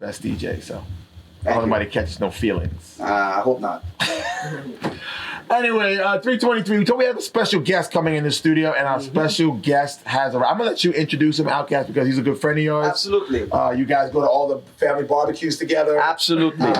best DJ. So I hope nobody catches no feelings. I hope not. Anyway, 323. We told we have a special guest coming in the studio, and our special guest has. I'm gonna let you introduce him, Outcast, because he's a good friend of yours. Absolutely. You guys go to all the family barbecues together. Absolutely.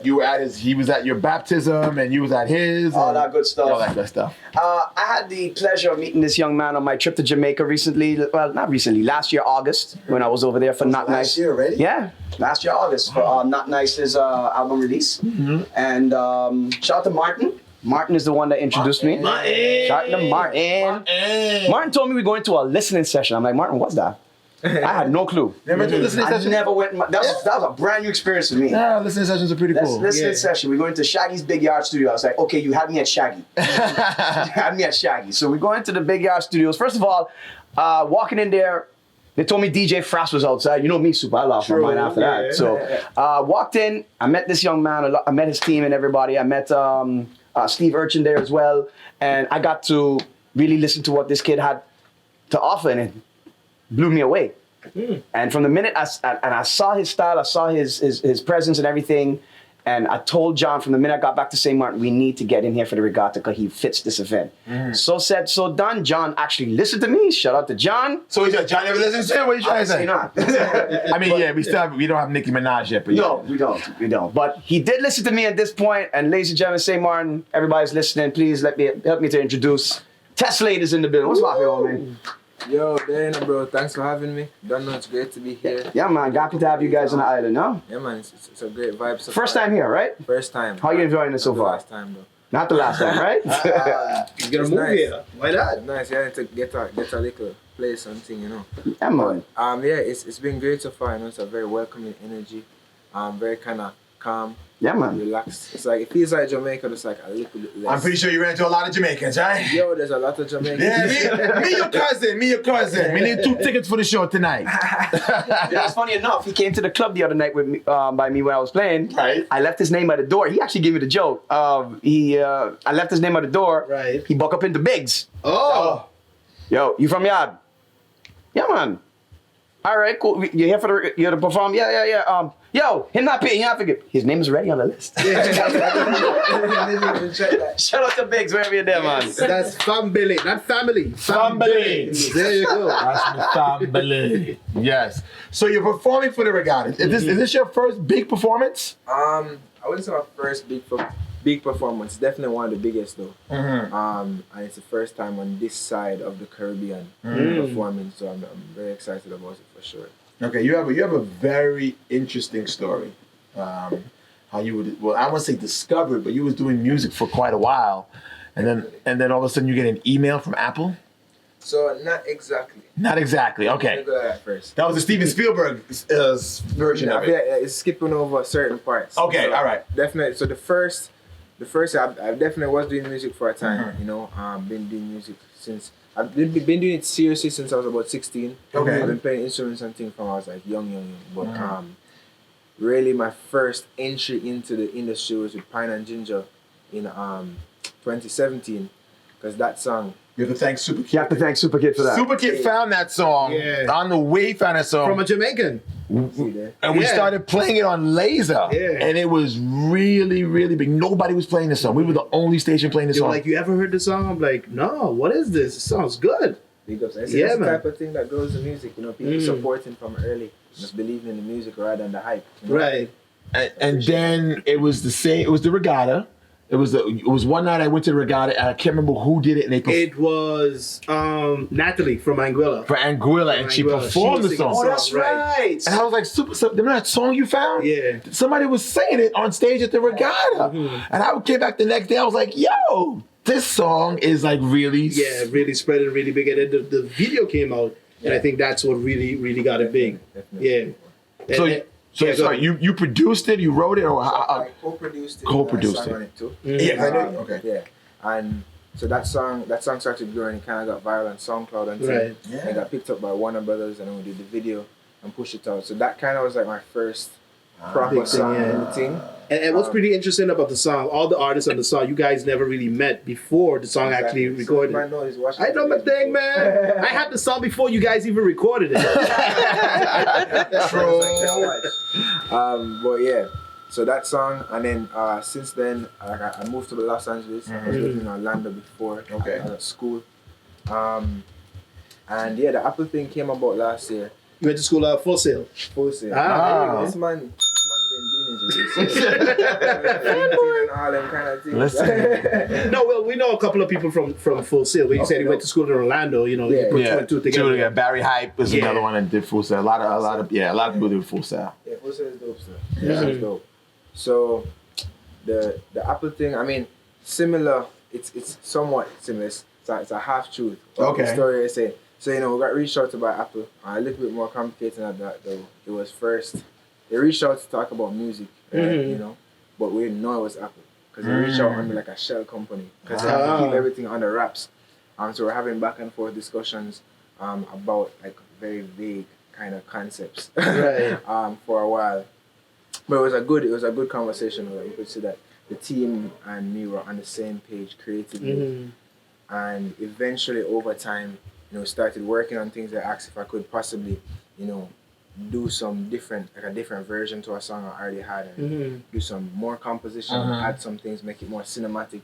You were at his. He was at your baptism, and you was at his. All that good stuff. All that good stuff. I had the pleasure of meeting this young man on my trip to Jamaica recently. Well, not recently. Last year, August, when I was over there for Not Nice. Last year already? Yeah. Last year, August, for Not Nice's album release. And shout out to Martin. Martin is the one that introduced me. Shout out to Martin. Martin told me we're going to a listening session. I'm like, Martin, what's that? I had no clue. Never did listening session? I never went. That was a brand new experience for me. Yeah, listening sessions are pretty cool. Listening session. We're going to Shaggy's Big Yard Studio. I was like, okay, you had me at Shaggy. You had me at Shaggy. So we're going to the Big Yard Studios. First of all, walking in there, they told me DJ Frost was outside. You know me, super. I lost my mind after that. So walked in. I met this young man. I met his team and everybody. I met Steve Urchin there as well. And I got to really listen to what this kid had to offer, and it blew me away. And from the minute I saw his style, I saw his presence and everything, and I told John from the minute I got back to St.Maarten, we need to get in here for the regatta because he fits this event. So said, so done. John actually listened to me. Shout out to John. So he said, John never listens to it? What are you trying to say? Not. I mean, yeah, we don't have Nicki Minaj yet. But No, we don't. But he did listen to me at this point, and ladies and gentlemen, St.Maarten, everybody's listening. Please help me to introduce Tessellated is in the building. What's poppin', homie? Yo, Dana, bro, thanks for having me. Don't know, it's great to be here. Yeah, man, happy to have you guys on the island, no? Yeah, man, it's a great vibe. So First far. time here, right? First time. How you enjoying it so far? Last time, though. Not the last time, right? You're gonna move here. Why not? Nice, yeah, to get a little place, something, you know. Yeah, man. Yeah, it's been great so far. You know, it's a very welcoming energy. Very kind of calm. Yeah, man. Relaxed. It's like, it feels like Jamaica, just like a little bit less. I'm pretty sure you ran into a lot of Jamaicans, right? Yo, there's a lot of Jamaicans. Yeah, me your cousin. We need 2 tickets for the show tonight. Yeah, it's funny enough, he came to the club the other night with me, by me when I was playing. Right. I left his name at the door. He actually gave me the joke. I left his name at the door. Right. He buck up into Biggs. Oh. Yo, you from Yard? Yeah, man. All right, cool. You here for you to perform? Yeah. Yo, him not paying. You have to get. His name is already on the list. Shout out to Biggs wherever you're there, man. That's family, not family. Family. There you go. That's my family. Yes. So you're performing for the regatta. Is this your first big performance? I wouldn't say my first big performance. Definitely one of the biggest though. And it's the first time on this side of the Caribbean performing, so I'm very excited about it for sure. Okay, you have a very interesting story. How you would, well, I won't say discovered, but you was doing music for quite a while, and then all of a sudden you get an email from Apple. So not exactly. Not exactly. Okay. Let me go at first. That was the Steven Spielberg version of it. Yeah, it's skipping over certain parts. Okay, So all right. Definitely. So the first, I definitely was doing music for a time. You know, been doing music since. I've been doing it seriously since I was about 16. Okay. I've been playing instruments and things from I was like young. But really my first entry into the industry was with Pine and Ginger in 2017, because that song. You have to thank Super Kid. You have to thank Super Kid for that. Super Kid found that song. Yeah. On the way he found that song. From a Jamaican. See there? And we Yeah. started playing it on Laser. Yeah. And it was really, really big. Nobody was playing this song. We were the only station playing this They were song. like, you ever heard the song? I'm like, no, what is this? It sounds good. Big ups. That's Yeah, the man. type of thing that goes to music. You know, people supporting from early, just believing in the music rather than the hype. You know? Right. And then it was the same. It was the regatta. It was one night I went to the regatta and I can't remember who did it. And they It was Natalie from Anguilla. for Anguilla and she Anguilla. performed She the was song. Oh, singing that's Right. right. And I was like, remember that song you found? Yeah. Somebody was singing it on stage at the regatta. And I came back the next day. I was like, yo, this song is like really. Yeah, really spreading really big. And then the video came out, and I think that's what really got it big. Definitely. Yeah. So, And- so yeah, go sorry, ahead. you produced it, you wrote it, or I co-produced it. Co-produced I sang it. on it too. Yeah, I know. Okay. Yeah, and so that song started growing. It kind of got viral on SoundCloud and Right. It got picked up by Warner Brothers, and then we did the video and pushed it out. So that kind of was like my first proper Big thing, song yeah. and everything. And what's pretty interesting about the song, all the artists on the song, you guys never really met before the song actually Exactly. recorded. So you might know he's watching I know my videos thing, before. man. I had the song before you guys even recorded it. But yeah, so that song, and then since then, I moved to Los Angeles. I was living in Orlando before. Okay. I was at school. And yeah, the Apple thing came about last year. You went to school at Full Sail. Full sale. Ah, This man been doing it. All them kind of things. Listen. No, well, we know a couple of people from Full Sail. But you said you went to school in Orlando. You know, Yeah. you put two Yeah, and two together. Barry Hype is Yeah. another one that did Full Sail. A lot of people do Full Sail. Yeah, Full Sail is dope stuff. Yeah. It's dope. So the Apple thing, I mean, similar. It's somewhat similar. It's a half truth. Okay. The story I say. So we got reached out to by Apple. A little bit more complicated than that though. It was first they reached out to talk about music, right, but we didn't know it was Apple because they reached out under like a shell company because they have to keep everything under wraps. So we're having back and forth discussions about like very vague kind of concepts Right. for a while. But it was a good conversation. Like, you could see that the team and me were on the same page creatively, and eventually over time, started working on things. I asked if I could possibly, do some different version to a song I already had, and do some more composition, add some things, make it more cinematic.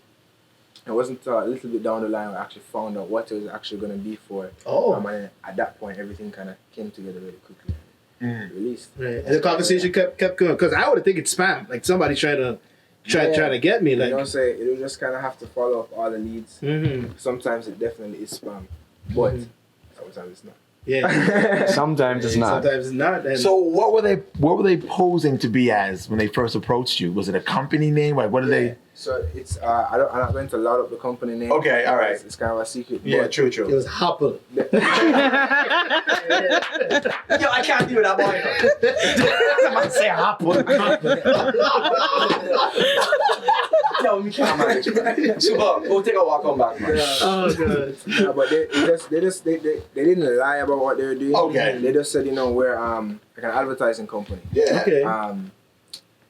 It wasn't until a little bit down the line I actually found out what it was actually going to be for. And at that point, everything kind of came together really quickly. Released. Right. And the conversation kept going because I would have think it's spam. Like somebody trying to get me. Like It'll just kind of have to follow up all the leads. Sometimes it definitely is spam, but sometimes it's not. Yeah. Sometimes it's not. Sometimes it's not. And So what were they posing to be as when they first approached you? Was it a company name? Like what did they? So it's I'm not going to loud up the company name. Okay, all right. It's kind of a secret. Yeah, but true. it was Hopper. Yo, I can't do that, boy. I might say Hopper. Yo, we can't manage. Super, go take a walk on back, man. Oh god. Yeah, but they didn't lie about what they were doing. Okay. They just said we're like an advertising company. Yeah. Okay.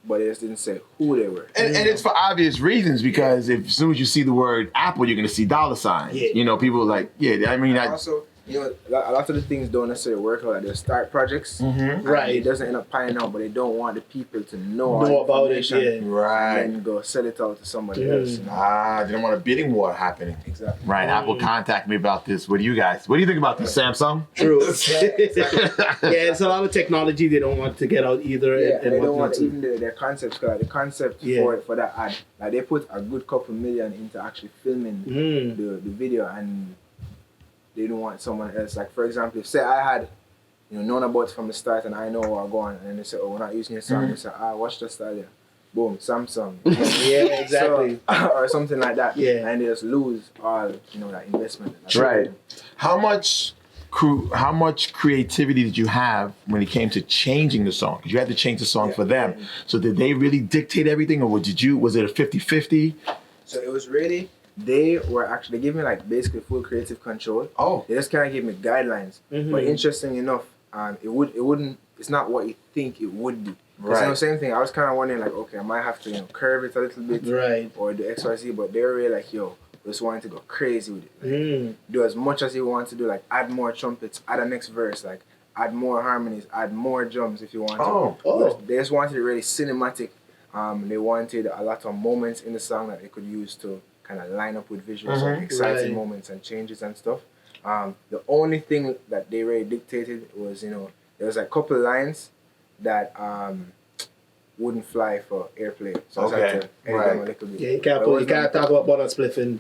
But they just didn't say who they were. And it's for obvious reasons because if as soon as you see the word Apple, you're gonna see dollar signs. Yeah. People are like, I mean, Also, a lot of the things don't necessarily work out. Like they start projects, and Right. it doesn't end up panning out, but they don't want the people to know About it. information Yeah. right. and then go sell it out to somebody else. They don't want a bidding war happening. Exactly. Right. Apple contacted me about this. What do you think about this, Samsung? True. Yeah, it's a lot of technology they don't want to get out either. Yeah, and they don't whatnot. want even their concepts. Cause the concept for that ad, like they put a good couple million into actually filming the video, and they don't want someone else. Like for example, if say I had known about it from the start and I know where I'm going, and they say, oh, we're not using your song, they say, watch the style there. Boom, Samsung. Yeah, exactly. So, or something like that. Yeah. And they just lose all that investment. Right. How much creativity did you have when it came to changing the song? Because you had to change the song for them. So did they really dictate everything, or was it a 50-50? So it was really, they gave me like basically full creative control. Oh. They just kind of gave me guidelines. But interesting enough, it's not what you think it would be. Right. It's the same thing. I was kind of wondering like, okay, I might have to curve it a little bit, Right. or do X, Y, Z. But they were really like, yo, just wanting to go crazy with it. Like, do as much as you want to do. Like add more trumpets, add a next verse, like add more harmonies, add more drums if you want to. Oh. They just wanted it really cinematic. They wanted a lot of moments in the song that they could use to kind of line up with visuals, and exciting moments and changes and stuff. The only thing that they really dictated was, there was a couple lines that wouldn't fly for airplay. So I had to edit them a little bit. Yeah, you can't talk about butter spliffing.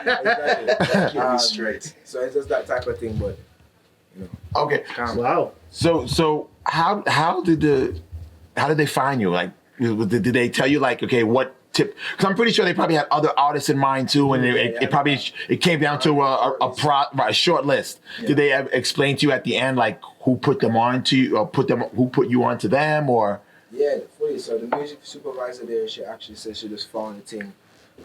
Exactly. Straight. So it's just that type of thing, but Okay. Wow. So how did they find you? Like, did they tell you like, okay, what tip? Because I'm pretty sure they probably had other artists in mind too, and it came down to a short list. Yeah. Did they explain to you at the end like who put them on to you, or who put you on to them, or? Yeah, fully. So the music supervisor there, she actually said she just found the thing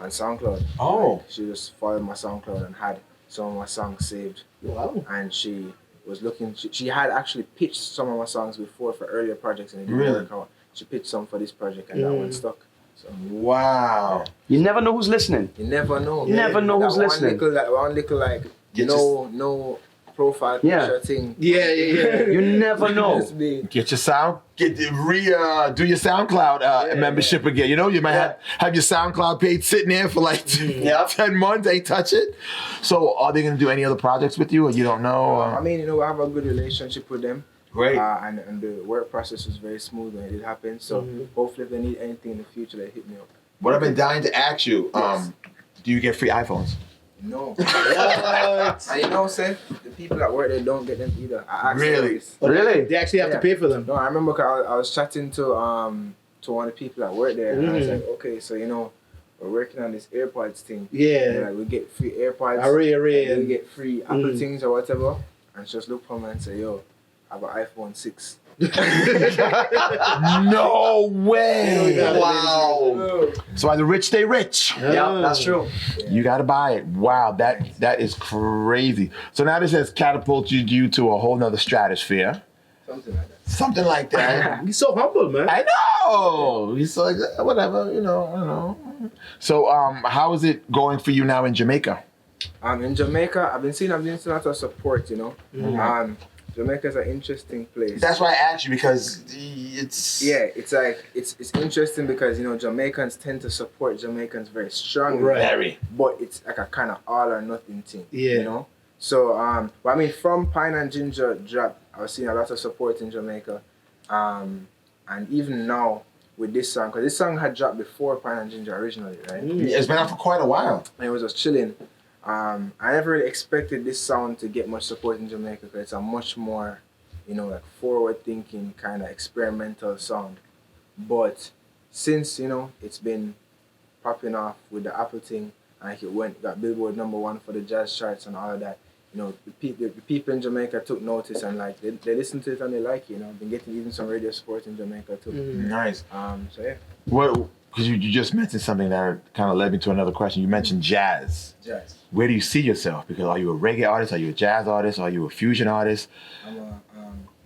on SoundCloud. Oh. Like, she just followed my SoundCloud and had some of my songs saved. Wow. And she was looking. She had actually pitched some of my songs before for earlier projects, and it didn't Really? work out. She pitched some for this project, and that one stuck. So Wow. You never know who's listening. you never know. You never know who's listening. That one little like You no profile picture thing. Yeah. You never know. Just be- Get your sound, do your SoundCloud membership again. You know, you might have your SoundCloud page sitting there for like 10 months, ain't touch it. So are they gonna do any other projects with you, or you don't know? I mean, I have a good relationship with them. Great. And the work process was very smooth when it did happen. So hopefully if they need anything in the future, they hit me up. What I've been dying to ask you, do you get free iPhones? No. And you know, Seth, the people that work there don't get them either. I asked Really? them. Really? They actually have to pay for them. No, I remember 'cause I was chatting to one of the people that work there, and I was like, okay, so we're working on this AirPods thing. Yeah. And, like, we get free AirPods. Array. And we get free Apple things or whatever. And she just look for me and say, yo, I have an iPhone 6. No way! Yeah. Wow. So while the rich stay rich, Yeah, that's true. you gotta buy it. Wow, that is crazy. So now this has catapulted you to a whole nother stratosphere. Something like that. Something like that. He's so humble, man. I know. He's like, whatever, I know. So how is it going for you now in Jamaica? In Jamaica, I've been seeing a lot of support, Jamaica is an interesting place. That's why I asked you, because it's it's interesting because Jamaicans tend to support Jamaicans very strongly. Right. very. But it's like a kind of all or nothing thing. Yeah. So from Pine and Ginger drop, I was seeing a lot of support in Jamaica. And even now with this song, because this song had dropped before Pine and Ginger originally, right? It's been out for quite a while. And it was just chilling. I never really expected this sound to get much support in Jamaica because it's a much more, like forward-thinking kind of experimental sound. But since, it's been popping off with the Apple thing, and it got Billboard #1 for the jazz charts and all of that, the people in Jamaica took notice and like they listened to it and they like it. I've been getting even some radio support in Jamaica too. Nice. So yeah. Well, because you just mentioned something that kind of led me to another question. You mentioned jazz. Jazz. Where do you see yourself? Because are you a reggae artist? Are you a jazz artist? Are you a fusion artist? I'm a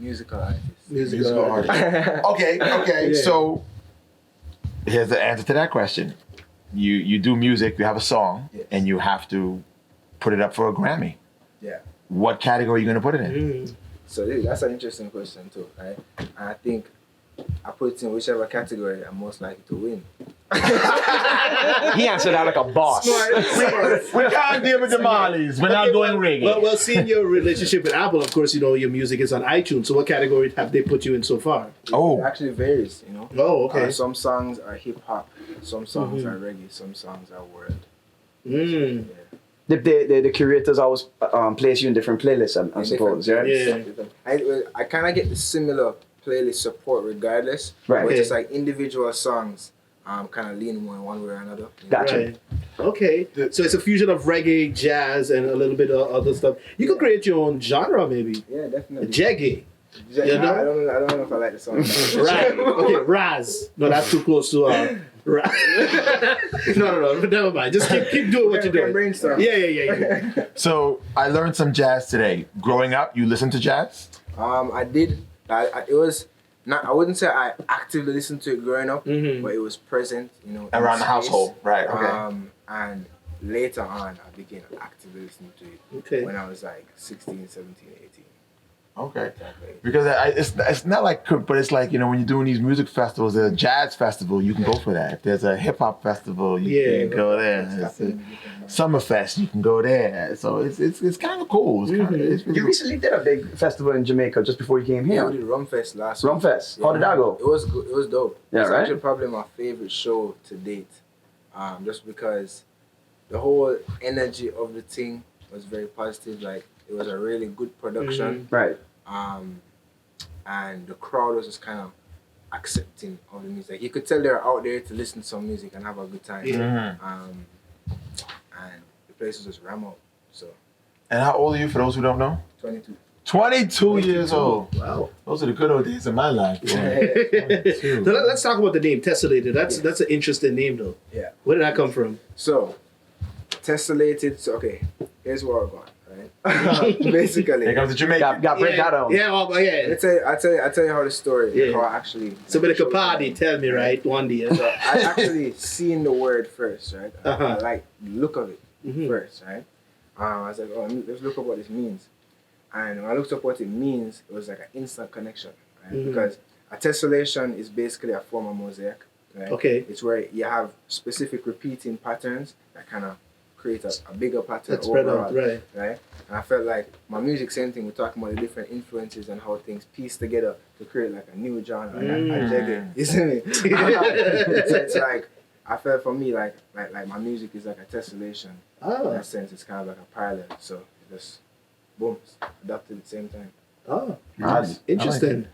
musical artist. Musical artist. Okay. Yeah. So here's the answer to that question. You do music, you have a song, Yes. and you have to put it up for a Grammy. Yeah. What category are you going to put it in? So that's an interesting question too, right? And I think I put it in whichever category I'm most likely to win. He answered that like a boss. We can't deal with the Marleys. We're not going reggae. Well, seeing your relationship with Apple, of course, your music is on iTunes. So what category have they put you in so far? Oh. It actually varies, Oh, okay. Some songs are hip hop, some songs are reggae, some songs are world. Mm. Yeah. The curators always place you in different playlists, I suppose, yeah? Yeah. I kind of get the similar playlist support regardless. Right. But Okay. it's like individual songs kind of lean more in one way or another. Gotcha. Right. Okay. So it's a fusion of reggae, jazz, and a little bit of other stuff. You could create your own genre, maybe. Yeah, definitely. Jeggy. I You know? don't know if I like the song. Right. Okay, Raz. No, that's too close to Raz. No, never mind. Just keep doing what you're doing. Brainstorm. Yeah. So I learned some jazz today. Growing up, you listened to jazz? I did. It was not. I wouldn't say I actively listened to it growing up, but it was present. In Around the space. household. Right, okay. And later on, I began actively listening to it Okay. when I was like 16, 17, 18. Okay. Exactly. Because it's not like, but it's like, when you're doing these music festivals, there's a jazz festival, you can go for that. If there's a hip hop festival, you can go there. It's a Summerfest, you can go there. So it's kind of cool. It's kinda, it's really You recently did a big festival in Jamaica just before you came Yeah, here. we did Rumfest last week. Rumfest. How did that go? It was good. It was dope. Yeah, It's right? actually probably my favorite show to date. Just because the whole energy of the thing was very positive. Like, it was a really good production. Right. And the crowd was just kind of accepting of the music. You could tell they were out there to listen to some music and have a good time. And the place was just ram out. So And how old are you, for those who don't know? 22. 22 years old. Wow. Those are the good old days of my life. So let's talk about the name Tessellated. That's an interesting name, though. Yeah. Where did that come from? So Tessellated. So okay, here's where we're going. right? Basically. Here comes the Jamaican. Got break that out. Yeah, well, yeah. I tell you how the story. Yeah. How I actually. Somebody could party, tell me, right? One day. So I actually seen the word first, right? I like the look of it first, right? I was like, oh, let's look up what this means. And when I looked up what it means, it was like an instant connection, right? Because a tessellation is basically a form of mosaic, right? Okay. It's where you have specific repeating patterns that kind of create a bigger pattern That's spread overall, out, right. right? And I felt like my music, same thing. We're talking about the different influences and how things piece together to create like a new genre. And I dig it. You see me? So it's like I felt for me like my music is like a tessellation. In that sense, it's kind of like a parallel. So it just boom, adapted at the same time. Oh, Nice. interesting.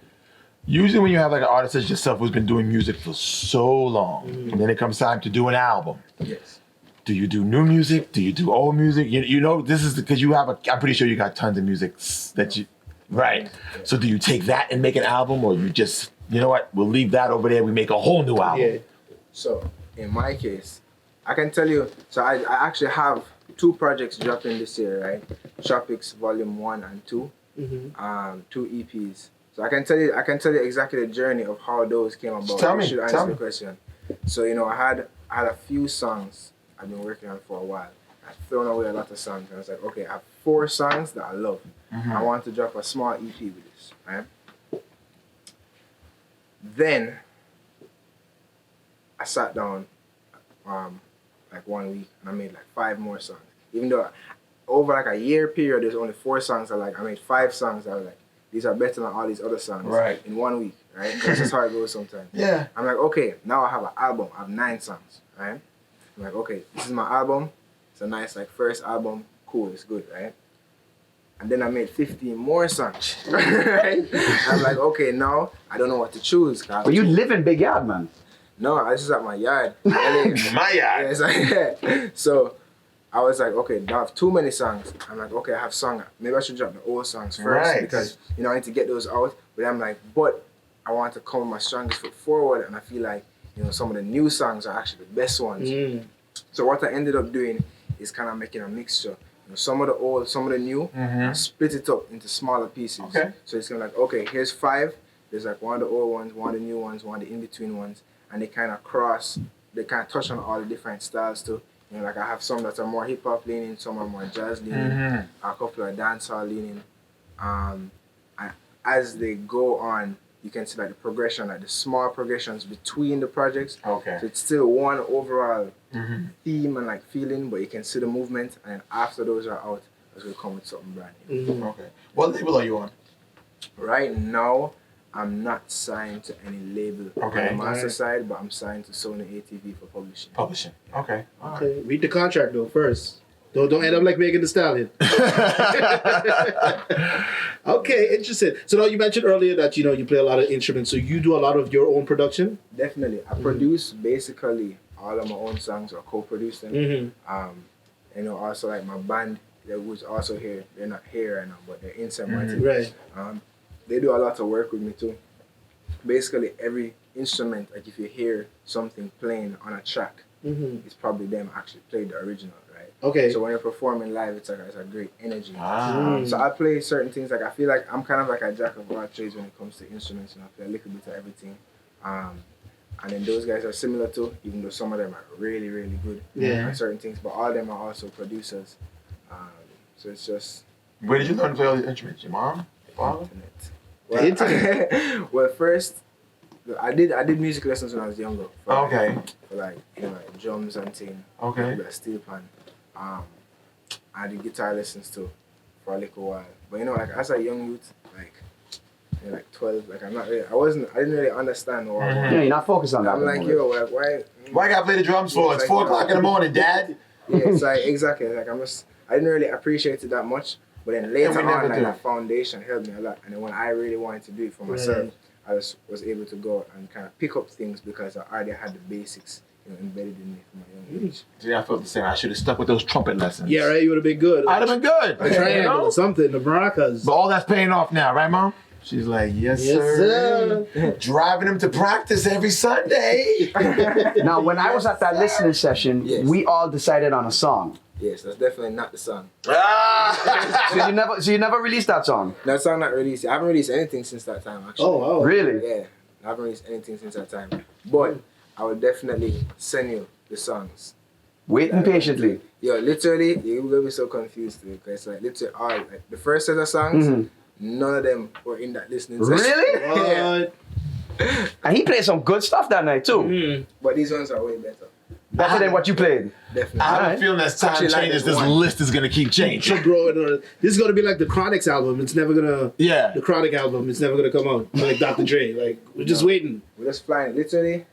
Usually when you have like an artist as yourself who's been doing music for so long, and then it comes time to do an album. Yes. Do you do new music? Do you do old music? You know, this is because you have I'm pretty sure you got tons of music that you, right. So do you take that and make an album, or you just, you know what, we'll leave that over there, we make a whole new album? Yeah. So in my case, I can tell you, so I actually have 2 projects dropping this year, right? Tropics Volume 1 and 2, 2 EPs. So I can tell you exactly the journey of how those came about. Tell me, You should tell answer me. the question. So, you know, I had a few songs I've been working on for a while. I've thrown away a lot of songs, and I was like, okay, I have 4 songs that I love. I want to drop a small EP with this, right? Then I sat down like 1 week and I made like 5 more songs. Even though over like a year period, there's only 4 songs I made 5 songs that were like, these are better than all these other songs in 1 week, right? That's just how it goes sometimes. Yeah. I'm like, okay, now I have an album. I have 9 songs, right? I'm like, okay, this is my album. It's a nice like first album. Cool, it's good, right? And then I made 15 more songs, right? I'm like, okay, now I don't know what to choose. But you live in Big Yard, man. No, this is at my yard. My yard. Yeah, it's like, so I was like, okay, I have too many songs. I'm like, okay, I have song. Maybe I should drop the old songs first Right. because, you know, I need to get those out. But I'm like, but I want to come with my strongest foot forward, and I feel like, you know, some of the new songs are actually the best ones. So what I ended up doing is kind of making a mixture. You know, some of the old, some of the new, and split it up into smaller pieces. Okay. So it's kind of like, okay, here's 5. There's like one of the old ones, one of the new ones, one of the in-between ones, and they kind of cross, they kind of touch on all the different styles too. You know, like I have some that are more hip hop leaning, some are more jazz leaning, a couple are dancehall leaning. And as they go on, you can see like the progression, like the small progressions between the projects. Okay. So it's still one overall theme and like feeling, but you can see the movement. And after those are out, it's gonna come with something brand new. Okay. What label are you on? Right now, I'm not signed to any label Okay. on the master side, but I'm signed to Sony ATV for publishing. Publishing. Okay. Okay. Read the contract though first. Don't end up like Megan Thee Stallion. Okay, interesting. So now you mentioned earlier that you play a lot of instruments. So you do a lot of your own production. Definitely, I produce basically all of my own songs or co-produce them. You know, also like my band that was also here. They're not here right now, but they're in St.Maarten. Right. They do a lot of work with me too. Basically, every instrument, like if you hear something playing on a track, it's probably them actually played the original, right? Okay. So when you're performing live, it's a great energy. Ah. So I play certain things, like I feel like I'm kind of like a jack of all trades when it comes to instruments, and I play a little bit of everything. And then those guys are similar too, even though some of them are really, really good at certain things, but all of them are also producers. So it's just Where did you learn to play all these instruments? Your mom? Your father? Well, well, first, I did music lessons when I was younger. For Okay. For like, you know, like drums and thing. Okay. A little bit of steel pan. I did guitar lessons too for a little while. But you know, like as a young youth, like, you know, like 12, like I didn't really understand what I Yeah, wanted. you're not focused on that. I'm like, no more. yo, like, why? Why I gotta play the drums for? It's Like, 4 o'clock in the morning, Dad. Yeah, it's like, exactly. Like I didn't really appreciate it that much. But then later we never on, like do. that foundation helped me a lot. And then when I really wanted to do it for myself, I just was able to go and kind of pick up things because I already had the basics, you know, embedded in me from a young age. See, I felt the same. I should have stuck with those trumpet lessons. Yeah, right. You would have been good. I'd have been good. A triangle You know? or something. The maracas. But all that's paying off now, right, Mom? She's like, yes, Yes, sir. Driving him to practice every Sunday. Now, when I was at that listening session, Yes. we all decided on a song. Yes, that's definitely not the song. Ah! So you never released that song? That song not released. I haven't released anything since that time actually. Oh, wow. Really? Yeah, I haven't released anything since that time. But I will definitely send you the songs. Waiting patiently. Yo, literally, you're gonna be so confused too, because like literally all like the first set of songs, none of them were in that listening session. Really? Yeah. And he played some good stuff that night too. Mm. But these ones are way better. Better than what you played. Definitely. I have Alright. a feeling as time Actually, like changes, this this one. list is gonna keep changing. Should grow it. This is gonna be like the Chronic's album. It's never gonna. Yeah. The Chronic album. It's never gonna come out. Like Dr. Dre. Like we're just waiting. We're just flying. Literally,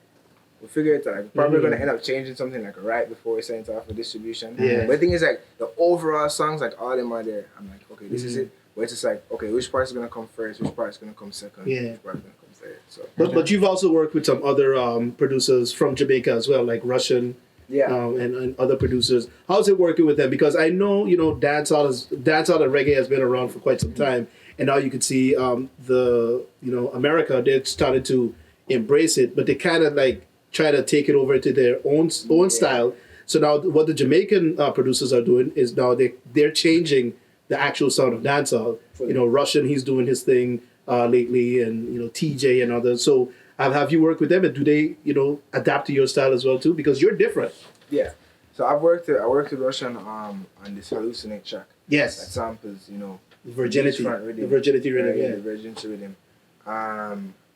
we'll figure it out. Like, we're probably gonna end up changing something like right before we send it off for distribution. Yeah. But the thing is, like the overall songs, like all of them are there. I'm like, okay, this is it. But it's just like, okay, which part's gonna come first? Which part's gonna come second? Yeah. Which part's gonna come third? So But you've also worked with some other producers from Jamaica as well, like Russian. yeah. And other producers. How's it working with them? Because I know, dancehall and reggae has been around for quite some time, and now you can see America, they've started to embrace it, but they kind of like try to take it over to their own style. So now what the Jamaican producers are doing is now they're changing the actual sound of dancehall. Russian, he's doing his thing lately, and TJ and others. So have you worked with them, and do they, adapt to your style as well too? Because you're different. Yeah. So I worked with Russian on this hallucinate track. Yes. That samples, Virginity. beachfront rhythm. The virginity rhythm, Right, yeah. the virginity rhythm.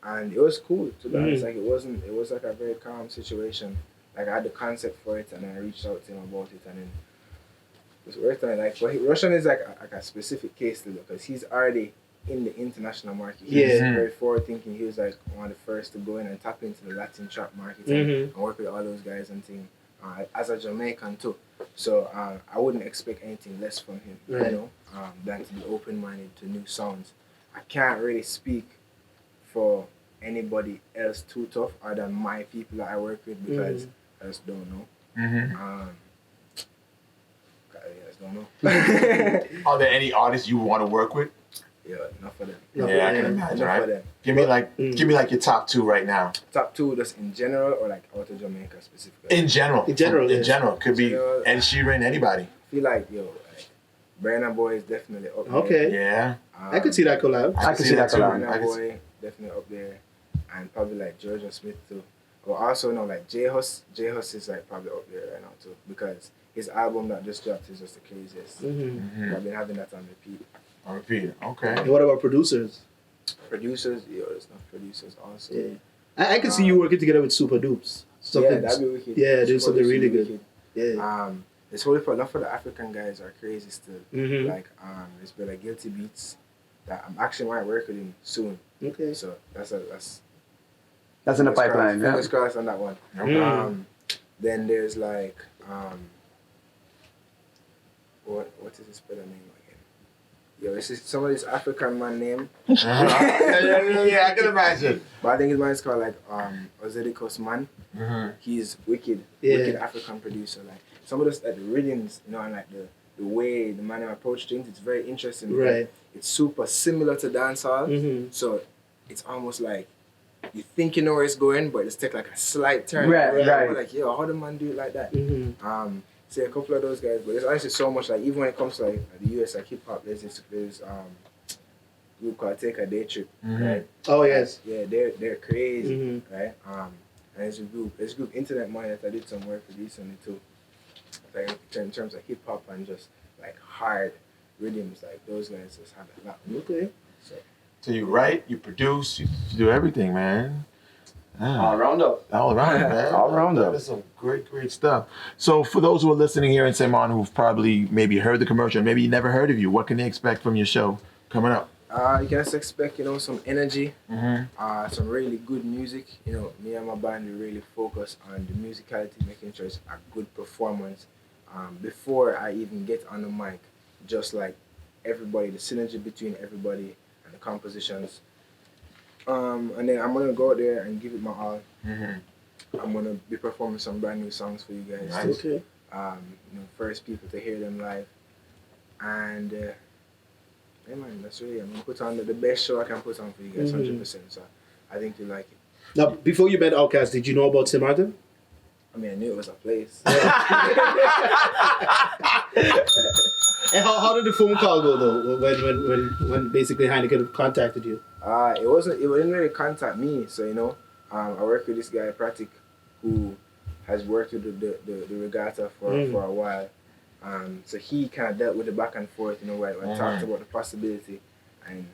And it was cool to be honest. Like it was like a very calm situation. Like I had the concept for it and I reached out to him about it and then it was worth it. Like Russian is like a specific case to look because he's already in the international market. He's very forward thinking. He was like one of the first to go in and tap into the Latin trap market and work with all those guys and things. As a Jamaican too. So I wouldn't expect anything less from him, Right. than to be open-minded to new sounds. I can't really speak for anybody else too tough other than my people that I work with because I just don't know. I just don't know. Are there any artists you want to work with? Yeah, enough of them. No, Yeah, I can yeah. imagine, Enough of right? them. Give me like your top two right now. Top two just in general or like out of Jamaica specifically? In general. In general, In yes. general. Could be General. Ed Sheeran, anybody. I feel like, like Burna Boy is definitely up there. Okay. Yeah. I could see that collab. I can see that too. collab. I Burna can see- Boy definitely up there, and probably like Georgia Smith too. But also like J Hus is like probably up there right now too because his album that just dropped is just the craziest. I've been having that on repeat. On repeat. Okay. And what about producers? Producers, there's no producers also. Yeah. I can see you working together with Super Dupes. Something, Yeah, that'd be wicked. Yeah, do Super something Dupes really would be good. wicked. Yeah. It's probably for enough of the African guys are crazy still. Mhm. Like there's been like Guilty Beats that I'm actually might work with him soon. Okay. So that's That's in the pipeline. Yeah. Fingers crossed on that one. Then there's like what is his brother name again? Yo, this is some of this African man name. Yeah, I can imagine. But I think his man is called like Ozedikos Man. He's wicked African producer. Like some of those like the rhythms, and like the way the man approach things, it's very interesting. because Right. It's super similar to dancehall. So it's almost like you think you know where it's going, but it's take like a slight turn. Right. You're like, yo, how the man do it like that? See a couple of those guys, but there's honestly so much like even when it comes to like the US like hip hop, there's group called Take a Day Trip, right? Oh yes. Yeah, they're crazy, right? And there's a group Internet Money that I did some work with recently too. Like in terms of hip hop and just like hard rhythms, like those guys just have a lot. Okay. So you write, you produce, you do everything, man. All round up. All around, man. All around That up. is some great stuff. So for those who are listening here in St.Maarten who've probably maybe heard the commercial, maybe never heard of you, what can they expect from your show coming up? You can just expect, some energy, some really good music. Me and my band, we really focus on the musicality, making sure it's a good performance. Before I even get on the mic, just like everybody, the synergy between everybody and the compositions. And then I'm gonna go out there and give it my all. I'm gonna be performing some brand new songs for you guys. Nice. too. Okay. First people to hear them live. And yeah, man, that's really, I'm gonna put on the best show I can put on for you guys, 100%. So I think you like it. Now, before you met Outkast, did you know about St.Maarten? I mean, I knew it was a place. And how did the phone call go though? When basically Heineken contacted you? It didn't really contact me. So, you know, I work with this guy, Pratik, who has worked with the regatta for a while. So he kind of dealt with the back and forth, you know, where I talked about the possibility, and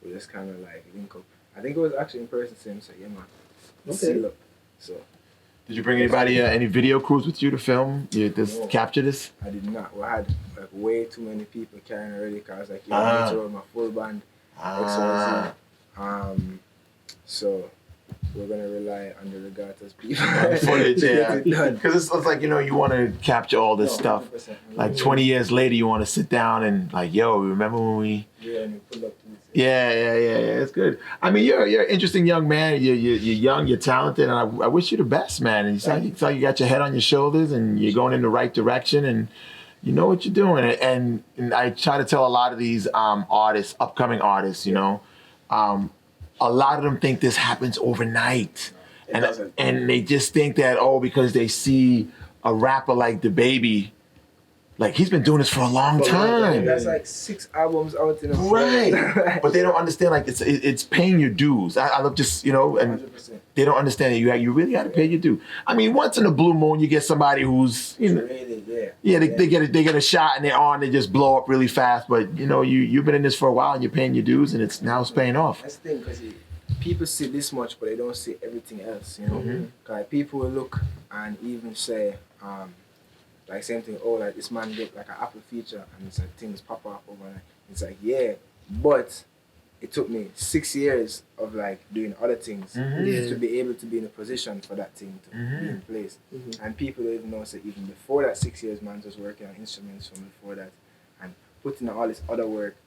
we just kind of like link up. I think it was actually in person, so him said, yeah, man, seal up. So. Did you bring anybody, any video crews with you to film? You just capture this? I did not. Well, I had like way too many people carrying already, because I was like, I need to roll my full band, XYZ. So we're gonna rely on the regattas people. Footage, yeah. Done. Because it's like, you know, you want to capture all this stuff. 100%. Like 20 years later, you want to sit down and like, yo, remember when we? Yeah, and you pull up to this. Yeah. It's good. I mean, you're an interesting young man. You're young, you're talented, and I wish you the best, man. And you sound like you got your head on your shoulders, and you're going in the right direction, and you know what you're doing. And I try to tell a lot of these artists, upcoming artists, you know, a lot of them think this happens overnight, and they just think that because they see a rapper like the Baby. Like, he's been doing this for a long time. That's like 6 albums out in a Right. But they don't understand, like, it's paying your dues. I love just, you know, and 100%. they don't understand that you really got to pay your due. I mean, once in a blue moon, you get somebody who's, you know, they get a shot and they're on, they just blow up really fast. But, you know, you've been in this for a while and you're paying your dues, and it's paying off. That's the thing, because people see this much, but they don't see everything else, you know? Because people will look and even say, like, same thing, like, this man did like an Apple feature, and it's like things pop up overnight. It's like, yeah, but it took me 6 years of like doing other things to be able to be in a position for that thing to be in place. And people don't even know, so even before that 6 years, man was working on instruments from before that, and putting all this other work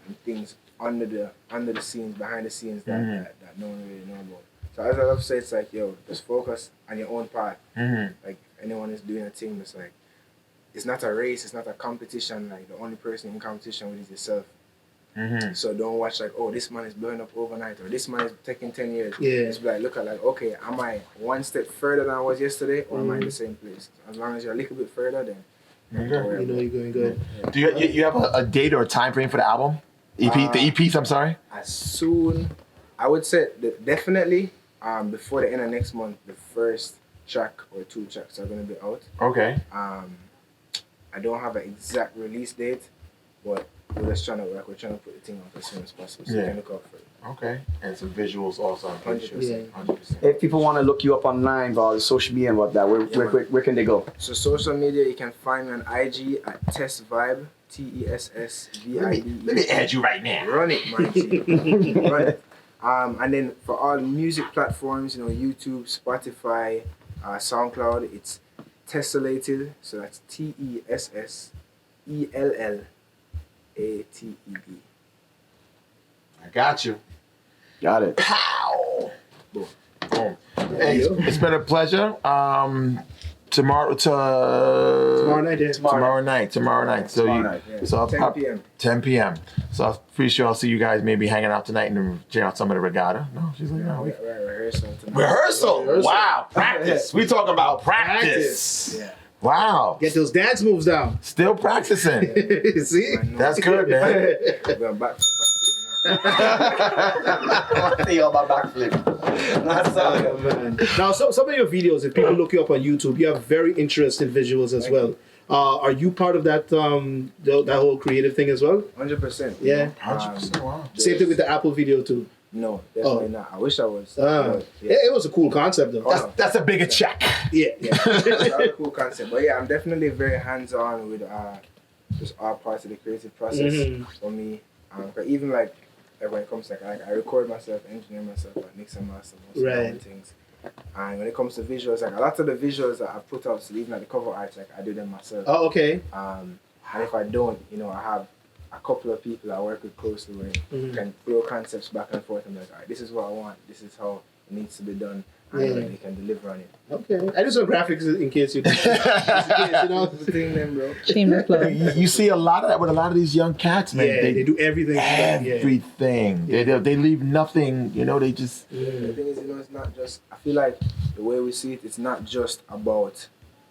and things under the scenes, behind the scenes that no one really know about. So as I love to say, it's like, yo, just focus on your own part. Like, anyone is doing a thing, it's like, it's not a race, it's not a competition. Like, the only person in competition with is yourself. So don't watch like, this man is blowing up overnight, or this man is taking 10 years. It's like, look at like, okay, am I one step further than I was yesterday, or am I in the same place? As long as you're a little bit further, then you know you're going good. Do you have a date or a time frame for the album? EP, the EPs, I'm sorry? As soon, I would say that definitely before the end of next month, the first track or 2 tracks are going to be out. Okay. I don't have an exact release date, but we're just trying to put the thing out as soon as possible, so you can look out for it. Okay. And some visuals also. 100%. 100%. If people want to look you up online, or social media and what that, where can they go? So social media, you can find me on IG at TessVibe, TessVibe. Let me add you right now. Run it, man. Run it. And then for all music platforms, you know, YouTube, Spotify, SoundCloud, it's Tessellated. So that's TessEllated. I got you. Got it. Pow! Boom. Hey, it's been a pleasure. Tomorrow night. Tomorrow night. So Tomorrow night, so I'll 10 p.m. 10 p.m. So I'm pretty sure I'll see you guys maybe hanging out tonight and check out some of the regatta. No, she's like, no. Rehearsal tonight. Rehearsal. Wow. Practice. We talking about practice. Yeah. Wow. Get those dance moves down. Still practicing. See? That's good, man. We're back to I think about backflip. That's Man. Now, some of your videos, if people look you up on YouTube, you have very interesting visuals as well. Are you part of that that whole creative thing as well? 100%. Yeah. 100%. Wow. Same thing with the Apple video too. No, definitely not. I wish I was. It was a cool concept though. That's a bigger check. Yeah. It's a cool concept. But yeah, I'm definitely very hands-on with just all parts of the creative process for me. But even like when it comes to like I record myself, engineer myself, like mix and master most of the things. And when it comes to visuals, like a lot of the visuals that I put out, so even like the cover art, like I do them myself. Oh, okay. And if I don't, you know, I have a couple of people I work with closely where can throw concepts back and forth and be like, all right, this is what I want, this is how it needs to be done. and they can deliver on it. Okay. I do some graphics in case you. Just in case, you know. The thing then, bro. Shameless plug. You see a lot of that with a lot of these young cats, man. Yeah, they do everything. everything. They leave nothing. You know, they just. The thing is, it's not just. I feel like the way we see it, it's not just about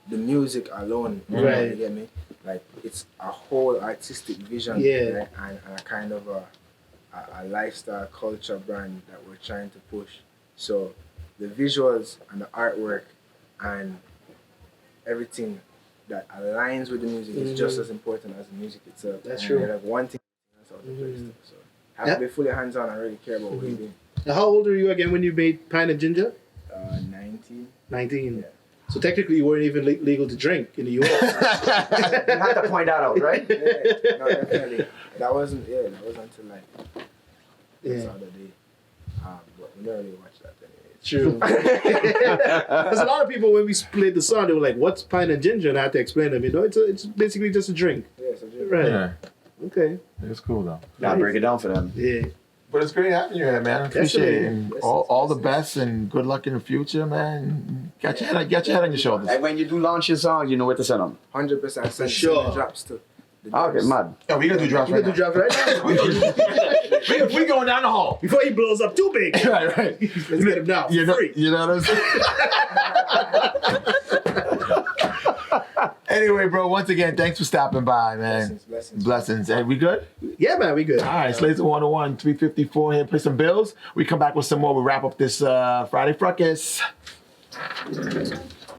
the music alone. Right. You get me? Like it's a whole artistic vision. Yeah. Right? And a kind of a lifestyle culture brand that we're trying to push. So the visuals and the artwork and everything that aligns with the music is just as important as the music itself. That's And true. Like one thing that's out the place. So have to be fully hands-on and really care about what you're doing. Now, how old are you again when you made Pine and Ginger? 19. 19. Yeah. So technically, you weren't even legal to drink in the U.S. You have to point that out, right? Yeah, no, definitely. That wasn't until like this Yeah. other day. But we never really watched that anyway. True. There's a lot of people when we played the song, they were like, "What's Pine and Ginger?" And I had to explain to them. You know, it's basically just a drink. Yeah, so just, Right. Yeah, Okay. it's cool though. Gotta break it down for them. Yeah. But it's great having you here, man. I appreciate it. And Yes, all the best and good luck in the future, man. Got your head on your shoulders. Like when you do launch your song, you know where to send them. 100% send sure. the drops to the Okay, drops. mad. Yeah, we gonna do drops You right gonna do now. drop right now? We going down the hall. Before he blows up too big. Right. Let's get him now. You know, Free. you know what I'm saying? Anyway, bro, once again, thanks for stopping by, man. Blessings. Hey, we good? Yeah, man, we good. All right, Slater 101, 354 here, play some bills. We come back with some more. We wrap up this Friday Fracas.